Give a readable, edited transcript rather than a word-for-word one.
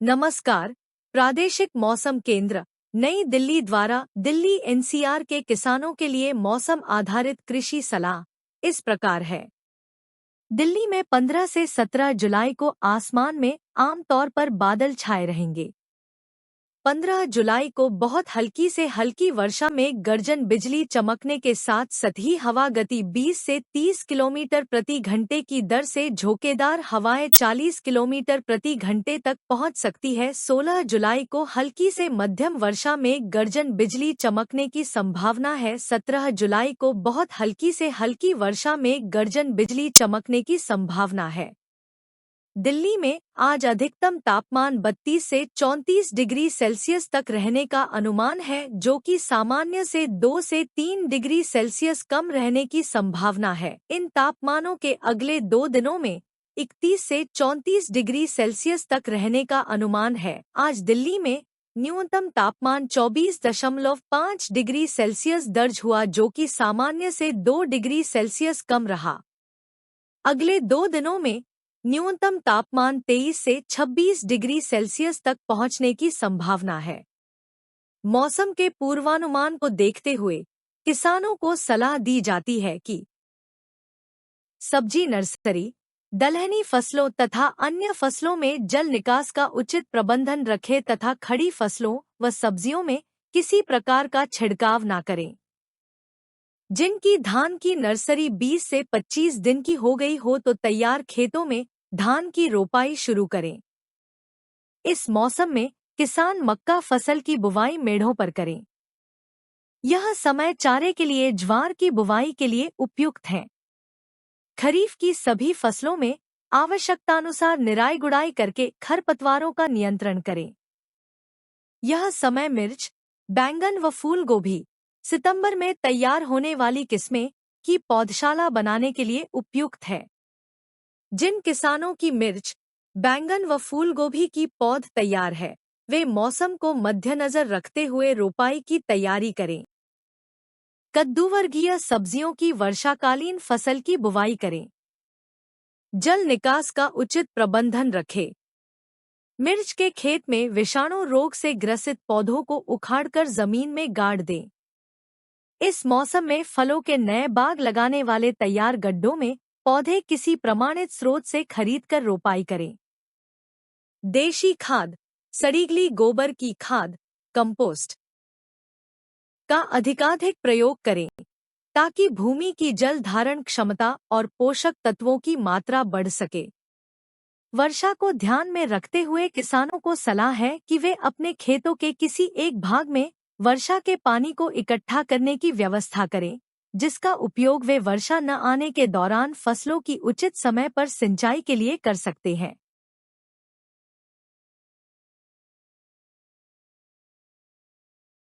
नमस्कार। प्रादेशिक मौसम केंद्र नई दिल्ली द्वारा दिल्ली एनसीआर के किसानों के लिए मौसम आधारित कृषि सलाह इस प्रकार है। दिल्ली में 15 से 17 जुलाई को आसमान में आमतौर पर बादल छाए रहेंगे। 15 जुलाई को बहुत हल्की से हल्की वर्षा में गर्जन बिजली चमकने के साथ सतही हवा गति 20 से 30 किलोमीटर प्रति घंटे की दर से झोंकेदार हवाएं 40 किलोमीटर प्रति घंटे तक पहुंच सकती है। 16 जुलाई को हल्की से मध्यम वर्षा में गर्जन बिजली चमकने की संभावना है। 17 जुलाई को बहुत हल्की से हल्की वर्षा में गर्जन बिजली चमकने की संभावना है। दिल्ली में आज अधिकतम तापमान 32 से 34 डिग्री सेल्सियस तक रहने का अनुमान है, जो कि सामान्य से 2 से 3 डिग्री सेल्सियस कम रहने की संभावना है। इन तापमानों के अगले 2 दिनों में 31 से 34 डिग्री सेल्सियस तक रहने का अनुमान है। आज दिल्ली में न्यूनतम तापमान 24.5 डिग्री सेल्सियस दर्ज हुआ, जो कि सामान्य से 2 डिग्री सेल्सियस कम रहा। अगले 2 दिनों में न्यूनतम तापमान 23 से 26 डिग्री सेल्सियस तक पहुंचने की संभावना है। मौसम के पूर्वानुमान को देखते हुए किसानों को सलाह दी जाती है कि सब्जी नर्सरी, दलहनी फसलों तथा अन्य फसलों में जल निकास का उचित प्रबंधन रखें तथा खड़ी फसलों व सब्जियों में किसी प्रकार का छिड़काव न करें। जिनकी धान की नर्सरी 20 से 25 दिन की हो गई हो तो तैयार खेतों में धान की रोपाई शुरू करें। इस मौसम में किसान मक्का फसल की बुवाई मेढ़ों पर करें। यह समय चारे के लिए ज्वार की बुवाई के लिए उपयुक्त है। खरीफ की सभी फसलों में आवश्यकतानुसार निराई गुड़ाई करके खरपतवारों का नियंत्रण करें। यह समय मिर्च, बैंगन व फूल गोभी, सितंबर में तैयार होने वाली किस्में की पौधशाला बनाने के लिए उपयुक्त है। जिन किसानों की मिर्च, बैंगन व फूल गोभी की पौध तैयार है, वे मौसम को मद्देनजर रखते हुए रोपाई की तैयारी करें। कद्दूवर्गीय सब्जियों की वर्षाकालीन फसल की बुवाई करें। जल निकास का उचित प्रबंधन रखें। मिर्च के खेत में विषाणु रोग से ग्रसित पौधों को उखाड़कर जमीन में गाड़ दें। इस मौसम में फलों के नए बाग लगाने वाले तैयार गड्ढों में पौधे किसी प्रमाणित स्रोत से खरीदकर रोपाई करें। देशी खाद, सड़ीगली गोबर की खाद, कंपोस्ट का अधिकाधिक प्रयोग करें ताकि भूमि की जल धारण क्षमता और पोषक तत्वों की मात्रा बढ़ सके। वर्षा को ध्यान में रखते हुए किसानों को सलाह है कि वे अपने खेतों के किसी एक भाग में वर्षा के पानी को इकट्ठा करने की व्यवस्था करें, जिसका उपयोग वे वर्षा न आने के दौरान फसलों की उचित समय पर सिंचाई के लिए कर सकते हैं।